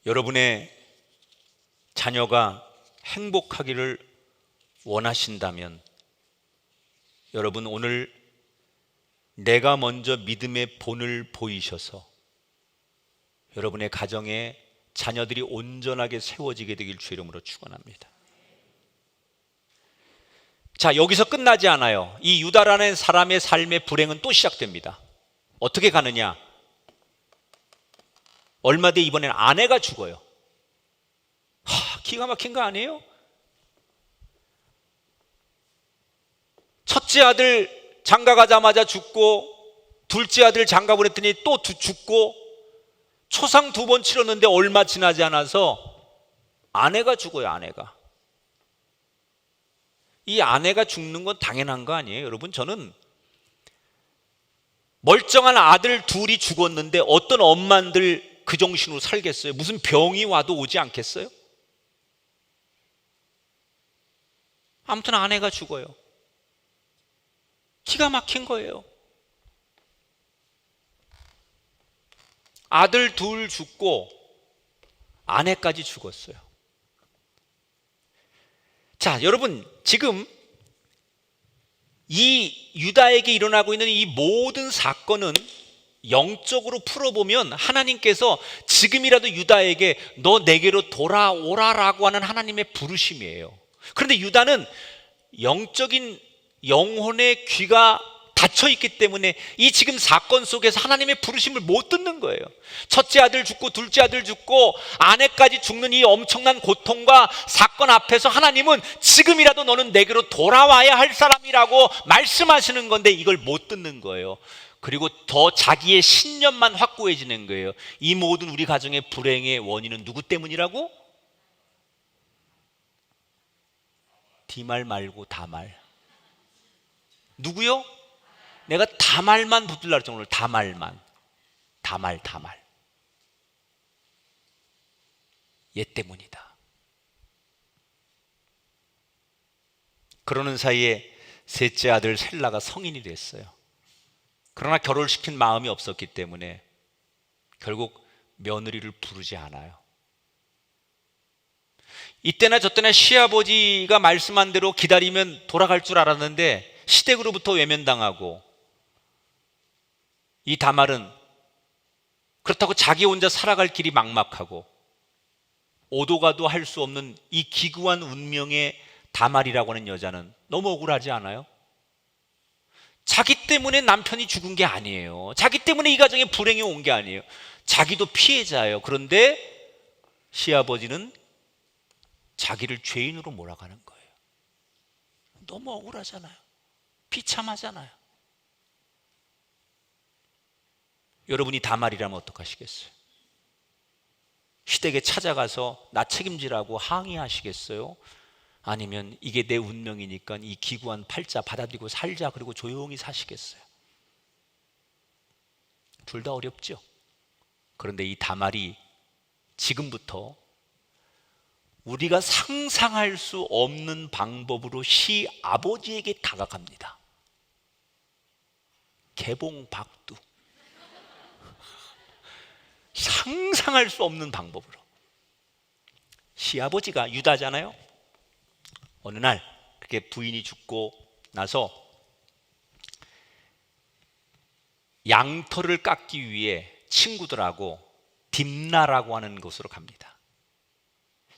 여러분의 자녀가 행복하기를 원하신다면 여러분 오늘 내가 먼저 믿음의 본을 보이셔서 여러분의 가정에 자녀들이 온전하게 세워지게 되길 주의 이름으로 축원합니다. 자, 여기서 끝나지 않아요. 이 유다라는 사람의 삶의 불행은 또 시작됩니다. 어떻게 가느냐? 얼마 뒤에 이번엔 아내가 죽어요. 기가 막힌 거 아니에요? 첫째 아들 장가 가자마자 죽고 둘째 아들 장가 보냈더니 또 죽고 초상 2번 치렀는데 얼마 지나지 않아서 아내가 죽어요. 아내가. 이 아내가 죽는 건 당연한 거 아니에요? 여러분, 저는 멀쩡한 아들 둘이 죽었는데 어떤 엄마들 그 정신으로 살겠어요? 무슨 병이 와도 오지 않겠어요? 아무튼 아내가 죽어요. 기가 막힌 거예요. 아들 둘 죽고 아내까지 죽었어요. 자, 여러분, 지금 이 유다에게 일어나고 있는 이 모든 사건은 영적으로 풀어보면 하나님께서 지금이라도 유다에게 너 내게로 돌아오라라고 하는 하나님의 부르심이에요. 그런데 유다는 영적인 영혼의 귀가 닫혀 있기 때문에 이 지금 사건 속에서 하나님의 부르심을 못 듣는 거예요. 첫째 아들 죽고 둘째 아들 죽고 아내까지 죽는 이 엄청난 고통과 사건 앞에서 하나님은 지금이라도 너는 내게로 돌아와야 할 사람이라고 말씀하시는 건데 이걸 못 듣는 거예요. 그리고 더 자기의 신념만 확고해지는 거예요. 이 모든 우리 가정의 불행의 원인은 누구 때문이라고? 디말 말고 다말. 누구요? 내가 다말만 붙들라 그랬죠. 오늘 다말만. 다말. 얘 때문이다. 그러는 사이에 셋째 아들 셀라가 성인이 됐어요. 그러나 결혼시킨 마음이 없었기 때문에 결국 며느리를 부르지 않아요. 이때나 저때나 시아버지가 말씀한 대로 기다리면 돌아갈 줄 알았는데 시댁으로부터 외면당하고, 이 다말은 그렇다고 자기 혼자 살아갈 길이 막막하고 오도 가도 할 수 없는 이 기구한 운명의 다말이라고 하는 여자는 너무 억울하지 않아요? 자기 때문에 남편이 죽은 게 아니에요. 자기 때문에 이 가정에 불행이 온 게 아니에요. 자기도 피해자예요. 그런데 시아버지는 자기를 죄인으로 몰아가는 거예요. 너무 억울하잖아요. 비참하잖아요. 여러분이 다말이라면 어떡하시겠어요? 시댁에 찾아가서 나 책임지라고 항의하시겠어요? 아니면 이게 내 운명이니까 이 기구한 팔자 받아들이고 살자 그리고 조용히 사시겠어요? 둘 다 어렵죠. 그런데 이 다말이 지금부터 우리가 상상할 수 없는 방법으로 시아버지에게 다가갑니다. 개봉박두. 상상할 수 없는 방법으로. 시아버지가 유다잖아요. 어느 날 그렇게 부인이 죽고 나서 양털을 깎기 위해 친구들하고 딥나라고 하는 곳으로 갑니다.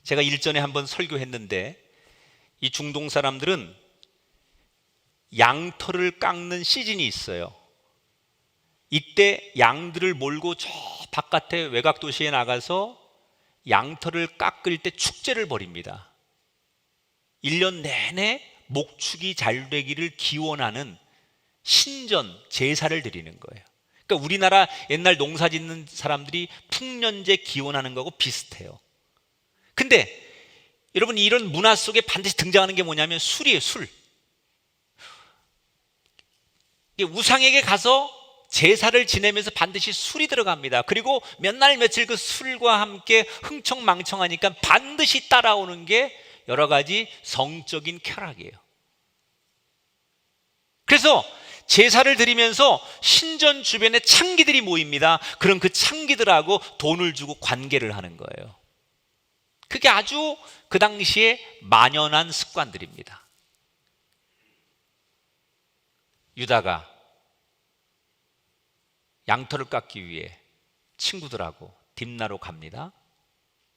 제가 일전에 한번 설교했는데 이 중동 사람들은 양털을 깎는 시즌이 있어요. 이때 양들을 몰고 저 바깥에 외곽 도시에 나가서 양털을 깎을 때 축제를 벌입니다. 1년 내내 목축이 잘 되기를 기원하는 신전, 제사를 드리는 거예요. 그러니까 우리나라 옛날 농사 짓는 사람들이 풍년제 기원하는 거하고 비슷해요. 근데 여러분, 이런 문화 속에 반드시 등장하는 게 뭐냐면 술이에요. 술. 우상에게 가서 제사를 지내면서 반드시 술이 들어갑니다. 그리고 몇 날 며칠 그 술과 함께 흥청망청하니까 반드시 따라오는 게 여러 가지 성적인 쾌락이에요. 그래서 제사를 드리면서 신전 주변에 창기들이 모입니다. 그럼 그 창기들하고 돈을 주고 관계를 하는 거예요. 그게 아주 그 당시에 만연한 습관들입니다. 유다가 양털을 깎기 위해 친구들하고 딥나로 갑니다.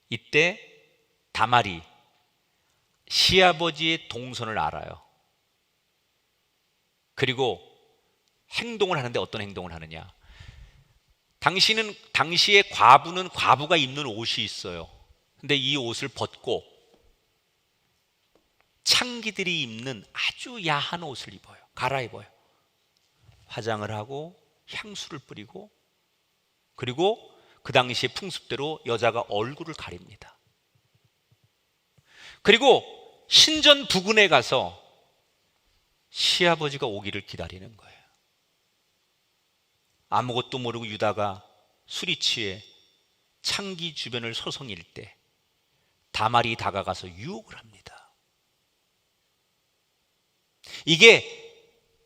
이때 다말이 시아버지의 동선을 알아요. 그리고 행동을 하는데 어떤 행동을 하느냐? 당시에 과부는 과부가 입는 옷이 있어요. 근데 이 옷을 벗고 창기들이 입는 아주 야한 옷을 입어요. 갈아입어요. 화장을 하고 향수를 뿌리고, 그리고 그 당시의 풍습대로 여자가 얼굴을 가립니다. 그리고 신전 부근에 가서 시아버지가 오기를 기다리는 거예요. 아무것도 모르고 유다가 술이 취해 창기 주변을 서성일 때 다말이 다가가서 유혹을 합니다. 이게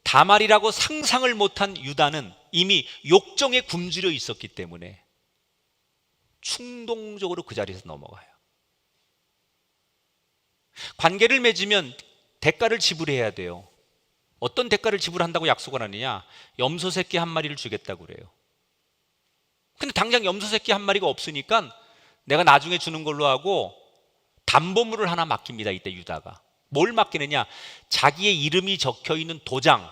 다말이라고 상상을 못한 유다는 이미 욕정에 굶주려 있었기 때문에 충동적으로 그 자리에서 넘어가요. 관계를 맺으면 대가를 지불해야 돼요. 어떤 대가를 지불한다고 약속을 하느냐? 염소 새끼 한 마리를 주겠다고 그래요. 근데 당장 염소 새끼 한 마리가 없으니까 내가 나중에 주는 걸로 하고 담보물을 하나 맡깁니다. 이때 유다가 뭘 맡기느냐, 자기의 이름이 적혀 있는 도장,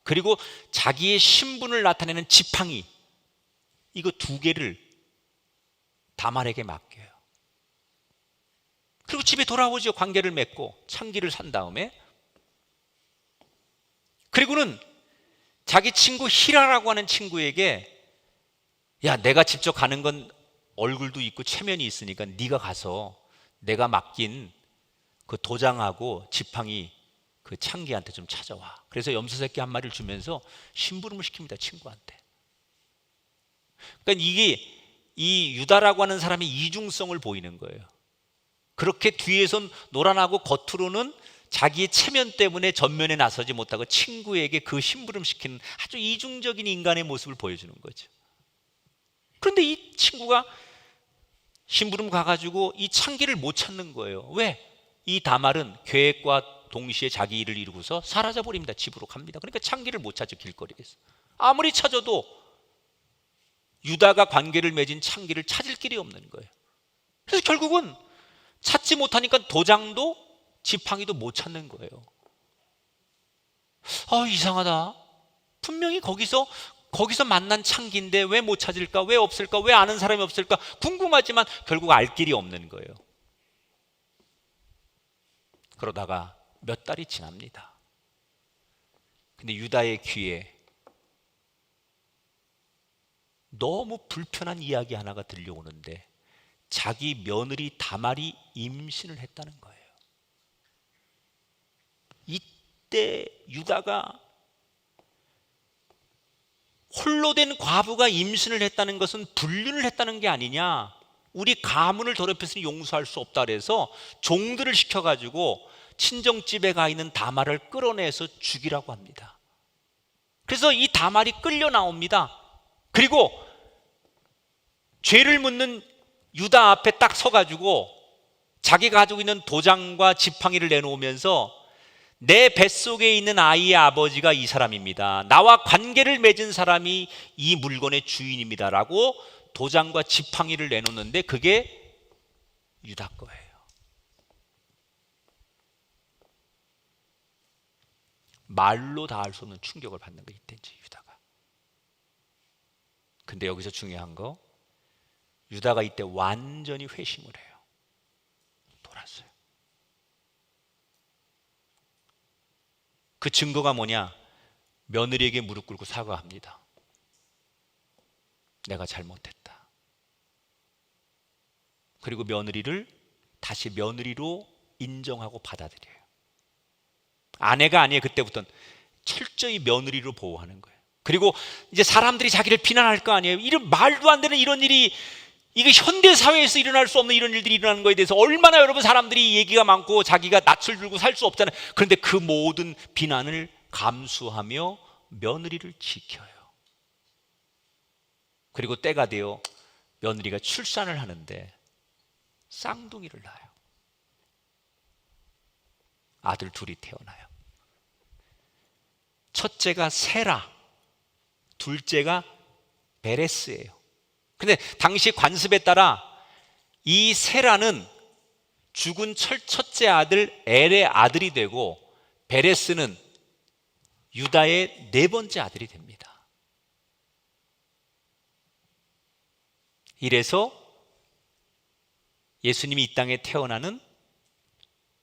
그리고 자기의 신분을 나타내는 지팡이, 이거 두 개를 다말에게 맡겨요. 그리고 집에 돌아오죠. 관계를 맺고 창기를 산 다음에. 그리고는 자기 친구 히라라고 하는 친구에게, 야, 내가 직접 가는 건 얼굴도 있고 체면이 있으니까 네가 가서 내가 맡긴 그 도장하고 지팡이 그 창기한테 좀 찾아와. 그래서 염소 새끼 한 마리를 주면서 심부름을 시킵니다. 친구한테. 그러니까 이게 이 유다라고 하는 사람의 이중성을 보이는 거예요. 그렇게 뒤에선 노란하고 겉으로는 자기의 체면 때문에 전면에 나서지 못하고 친구에게 그 심부름시키는 아주 이중적인 인간의 모습을 보여주는 거죠. 그런데 이 친구가 심부름 가가지고 이 창기를 못 찾는 거예요. 왜? 이 다말은 계획과 동시에 자기 일을 이루고서 사라져 버립니다. 집으로 갑니다. 그러니까 창기를 못 찾죠. 길거리에서. 아무리 찾아도 유다가 관계를 맺은 창기를 찾을 길이 없는 거예요. 그래서 결국은 찾지 못하니까 도장도 지팡이도 못 찾는 거예요. 이상하다. 분명히 거기서 만난 창기인데 왜 못 찾을까? 왜 없을까? 왜 아는 사람이 없을까? 궁금하지만 결국 알 길이 없는 거예요. 그러다가 몇 달이 지납니다. 근데 유다의 귀에 너무 불편한 이야기 하나가 들려오는데 자기 며느리 다말이 임신을 했다는 거예요. 이때 유다가 홀로 된 과부가 임신을 했다는 것은 불륜을 했다는 게 아니냐, 우리 가문을 더럽혀서는 용서할 수 없다 그래서 종들을 시켜가지고 친정집에 가 있는 다말을 끌어내서 죽이라고 합니다. 그래서 이 다말이 끌려 나옵니다. 그리고 죄를 묻는 유다 앞에 딱 서가지고 자기가 가지고 있는 도장과 지팡이를 내놓으면서 내 뱃속에 있는 아이의 아버지가 이 사람입니다. 나와 관계를 맺은 사람이 이 물건의 주인입니다. 라고 도장과 지팡이를 내놓는데 그게 유다 거예요. 말로 다 할 수 없는 충격을 받는 거 이때인지 유다가. 근데 여기서 중요한 거, 유다가 이때 완전히 회심을 해요. 돌았어요. 그 증거가 뭐냐? 며느리에게 무릎 꿇고 사과합니다. 내가 잘못했다. 그리고 며느리를 다시 며느리로 인정하고 받아들여요. 아내가 아니에요. 그때부터는 철저히 며느리로 보호하는 거예요. 그리고 이제 사람들이 자기를 비난할 거 아니에요. 이런 말도 안 되는 이런 일이, 이게 현대 사회에서 일어날 수 없는 이런 일들이 일어나는 거에 대해서 얼마나 여러분 사람들이 얘기가 많고 자기가 낯을 들고 살 수 없잖아요. 그런데 그 모든 비난을 감수하며 며느리를 지켜요. 그리고 때가 되어 며느리가 출산을 하는데 쌍둥이를 낳아요. 아들 둘이 태어나요. 첫째가 세라, 둘째가 베레스예요. 근데 당시 관습에 따라 이 세라는 죽은 첫째 아들 엘의 아들이 되고 베레스는 유다의 네 번째 아들이 됩니다. 이래서 예수님이 이 땅에 태어나는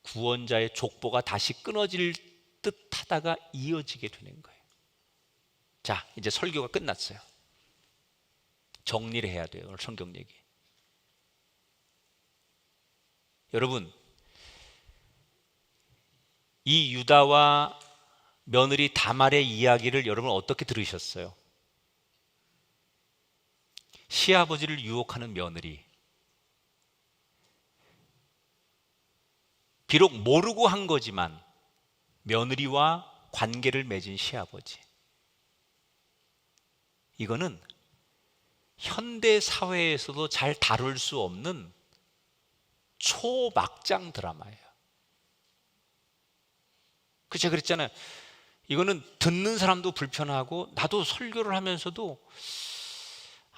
구원자의 족보가 다시 끊어질 듯 하다가 이어지게 되는 거예요. 자, 이제 설교가 끝났어요. 정리를 해야 돼요. 오늘 성경 얘기. 여러분, 이 유다와 며느리 다말의 이야기를 여러분 어떻게 들으셨어요? 시아버지를 유혹하는 며느리, 비록 모르고 한 거지만 며느리와 관계를 맺은 시아버지, 이거는 현대 사회에서도 잘 다룰 수 없는 초막장 드라마예요. 그 제가 그랬잖아요. 이거는 듣는 사람도 불편하고 나도 설교를 하면서도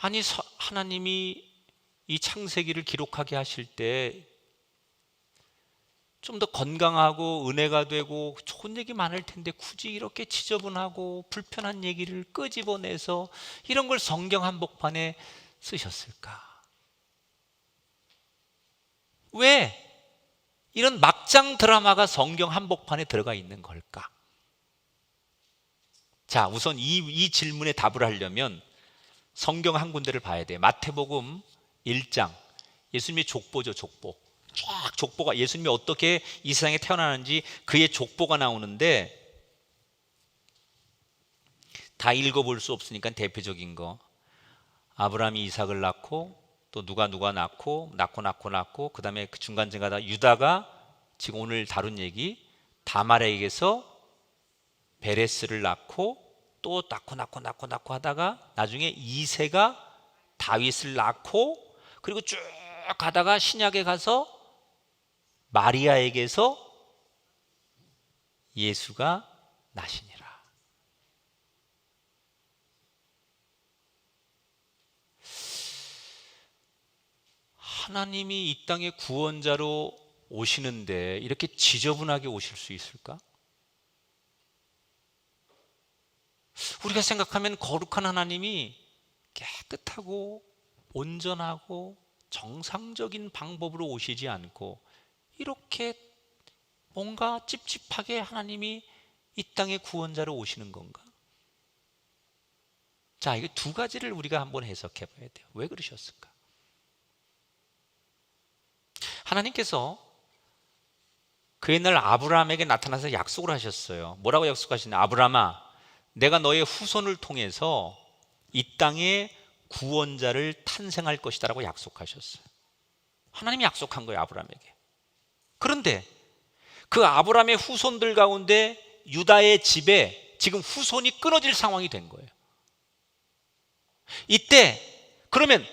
아니 하나님이 이 창세기를 기록하게 하실 때 좀 더 건강하고 은혜가 되고 좋은 얘기 많을 텐데 굳이 이렇게 지저분하고 불편한 얘기를 끄집어내서 이런 걸 성경 한복판에 쓰셨을까? 왜 이런 막장 드라마가 성경 한복판에 들어가 있는 걸까? 자, 우선 이 질문에 답을 하려면 성경 한 군데를 봐야 돼요. 마태복음 1장. 예수님의 족보죠, 족보. 쫙 족보가, 예수님이 어떻게 이 세상에 태어나는지 그의 족보가 나오는데, 다 읽어볼 수 없으니까 대표적인 거. 아브라함이 이삭을 낳고, 또 누가 낳고 그 다음에 그 중간쯤 가다 유다가 지금 오늘 다룬 얘기, 다말에게서 베레스를 낳고, 또 낳고 하다가 나중에 이새가 다윗을 낳고, 그리고 쭉 가다가 신약에 가서 마리아에게서 예수가 나시니라. 하나님이 이 땅에 구원자로 오시는데 이렇게 지저분하게 오실 수 있을까? 우리가 생각하면 거룩한 하나님이 깨끗하고 온전하고 정상적인 방법으로 오시지 않고 이렇게 뭔가 찝찝하게 하나님이 이 땅에 구원자로 오시는 건가? 자, 이게 두 가지를 우리가 한번 해석해 봐야 돼요. 왜 그러셨을까? 하나님께서 그 옛날 아브라함에게 나타나서 약속을 하셨어요. 뭐라고 약속하시냐? 아브라함아, 내가 너의 후손을 통해서 이 땅에 구원자를 탄생할 것이다 라고 약속하셨어요. 하나님이 약속한 거예요, 아브라함에게. 그런데 그 아브라함의 후손들 가운데 유다의 집에 지금 후손이 끊어질 상황이 된 거예요. 이때 그러면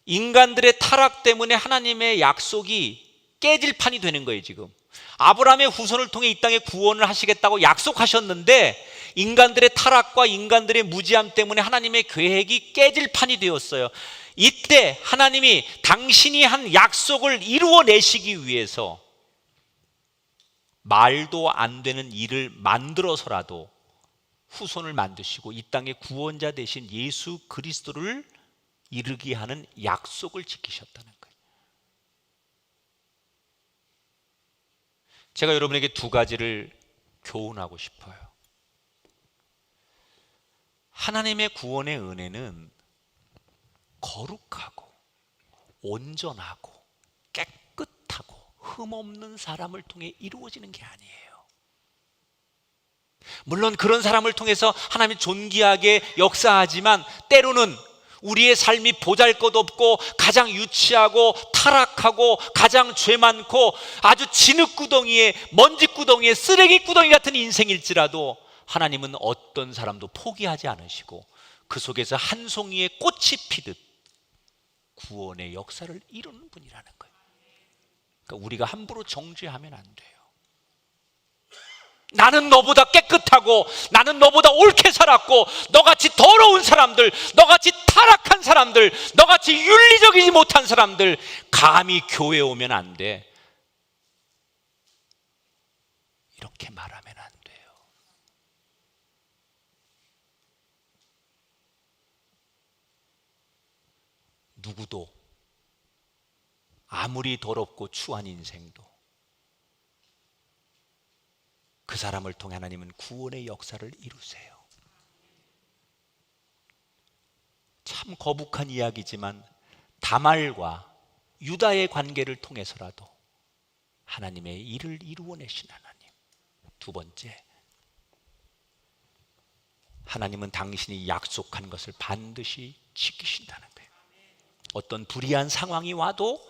인간들의 타락 때문에 하나님의 약속이 깨질 판이 되는 거예요. 지금 아브라함의 후손을 통해 이 땅에 구원을 하시겠다고 약속하셨는데 인간들의 타락과 인간들의 무지함 때문에 하나님의 계획이 깨질 판이 되었어요. 이때 하나님이 당신이 한 약속을 이루어내시기 위해서 말도 안 되는 일을 만들어서라도 후손을 만드시고 이 땅의 구원자 되신 예수 그리스도를 이르게 하는 약속을 지키셨다는 거예요. 제가 여러분에게 두 가지를 교훈하고 싶어요. 하나님의 구원의 은혜는 거룩하고 온전하고 깨끗하고 흠없는 사람을 통해 이루어지는 게 아니에요. 물론 그런 사람을 통해서 하나님이 존귀하게 역사하지만 때로는 우리의 삶이 보잘것없고 가장 유치하고 타락하고 가장 죄 많고 아주 진흙구덩이에 먼지구덩이에 쓰레기구덩이 같은 인생일지라도 하나님은 어떤 사람도 포기하지 않으시고 그 속에서 한 송이의 꽃이 피듯 구원의 역사를 이루는 분이라는 거예요. 그러니까 우리가 함부로 정죄하면 안 돼요. 나는 너보다 깨끗하고 나는 너보다 옳게 살았고 너같이 더러운 사람들, 너같이 타락한 사람들, 너같이 윤리적이지 못한 사람들 감히 교회에 오면 안 돼. 이렇게 말하면 안 돼요. 누구도 아무리 더럽고 추한 인생도 그 사람을 통해 하나님은 구원의 역사를 이루세요. 참 거북한 이야기지만 다말과 유다의 관계를 통해서라도 하나님의 일을 이루어내신 하나님. 두 번째, 하나님은 당신이 약속한 것을 반드시 지키신다는 거예요. 어떤 불의한 상황이 와도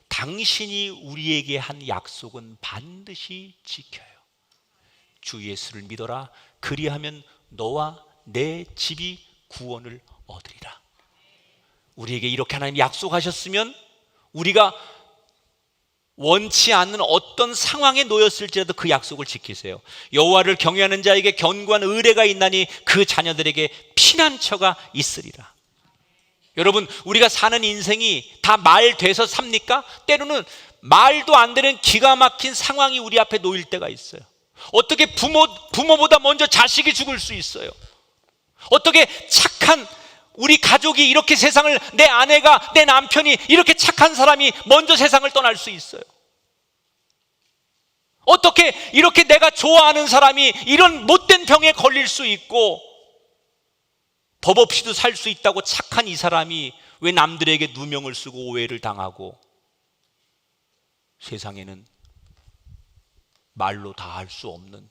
당신이 우리에게 한 약속은 반드시 지켜요. 주 예수를 믿어라. 그리하면 너와 내 집이 구원을 얻으리라. 우리에게 이렇게 하나님 약속하셨으면 우리가 원치 않는 어떤 상황에 놓였을지라도 그 약속을 지키세요. 여호와를 경외하는 자에게 견고한 의뢰가 있나니 그 자녀들에게 피난처가 있으리라. 여러분, 우리가 사는 인생이 다 말 돼서 삽니까? 때로는 말도 안 되는 기가 막힌 상황이 우리 앞에 놓일 때가 있어요. 어떻게 부모보다 먼저 자식이 죽을 수 있어요? 어떻게 착한 우리 가족이 이렇게 세상을, 내 아내가, 내 남편이 이렇게 착한 사람이 먼저 세상을 떠날 수 있어요? 어떻게 이렇게 내가 좋아하는 사람이 이런 못된 병에 걸릴 수 있고 법 없이도 살 수 있다고 착한 이 사람이 왜 남들에게 누명을 쓰고 오해를 당하고, 세상에는 말로 다 할 수 없는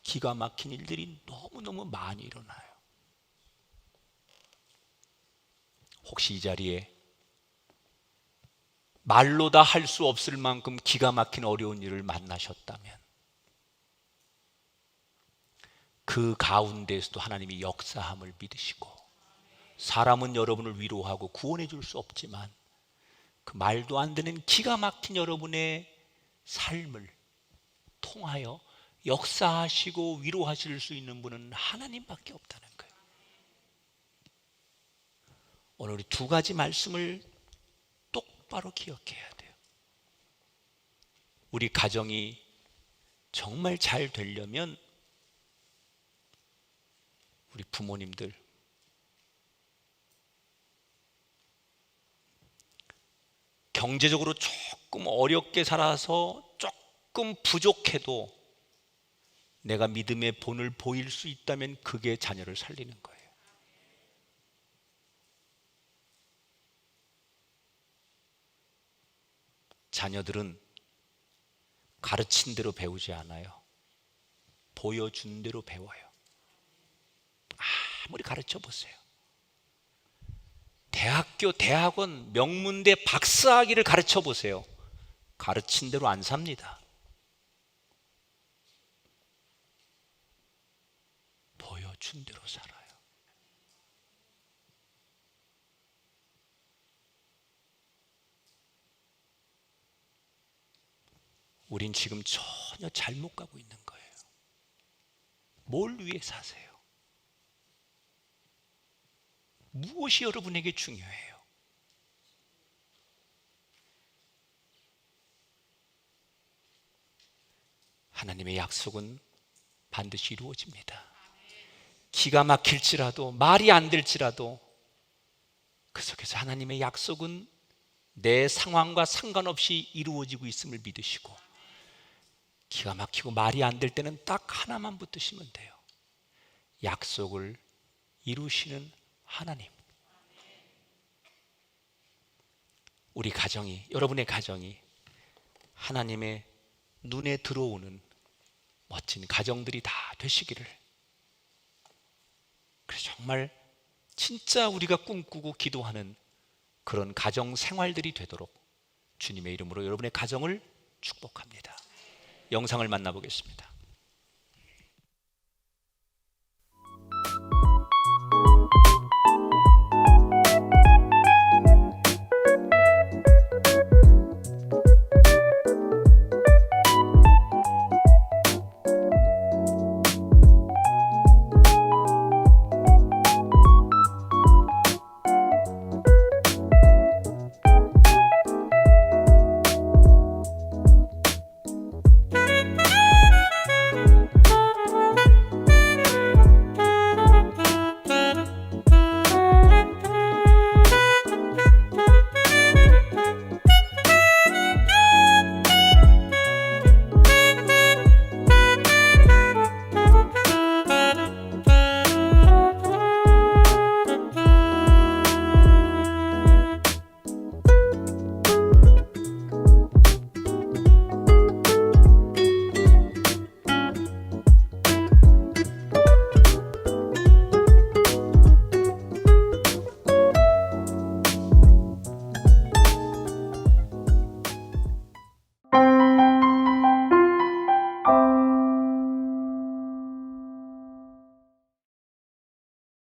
기가 막힌 일들이 너무너무 많이 일어나요. 혹시 이 자리에 말로 다 할 수 없을 만큼 기가 막힌 어려운 일을 만나셨다면 그 가운데에서도 하나님이 역사함을 믿으시고, 사람은 여러분을 위로하고 구원해 줄 수 없지만 그 말도 안 되는 기가 막힌 여러분의 삶을 통하여 역사하시고 위로하실 수 있는 분은 하나님밖에 없다는 거예요. 오늘 우리 두 가지 말씀을 똑바로 기억해야 돼요. 우리 가정이 정말 잘 되려면 우리 부모님들, 경제적으로 조금 어렵게 살아서 조금 부족해도 내가 믿음의 본을 보일 수 있다면 그게 자녀를 살리는 거예요. 자녀들은 가르친 대로 배우지 않아요. 보여준 대로 배워요. 아무리 가르쳐 보세요. 대학교, 대학원, 명문대 박사학위를 가르쳐 보세요. 가르친 대로 안 삽니다. 보여준 대로 살아요. 우린 지금 전혀 잘못 가고 있는 거예요. 뭘 위해 사세요? 무엇이 여러분에게 중요해요? 하나님의 약속은 반드시 이루어집니다. 기가 막힐지라도, 말이 안 될지라도 그 속에서 하나님의 약속은 내 상황과 상관없이 이루어지고 있음을 믿으시고, 기가 막히고 말이 안 될 때는 딱 하나만 붙드시면 돼요. 약속을 이루시는 하나님. 우리 가정이, 여러분의 가정이 하나님의 눈에 들어오는 멋진 가정들이 다 되시기를, 그래서 정말 진짜 우리가 꿈꾸고 기도하는 그런 가정 생활들이 되도록 주님의 이름으로 여러분의 가정을 축복합니다. 영상을 만나보겠습니다.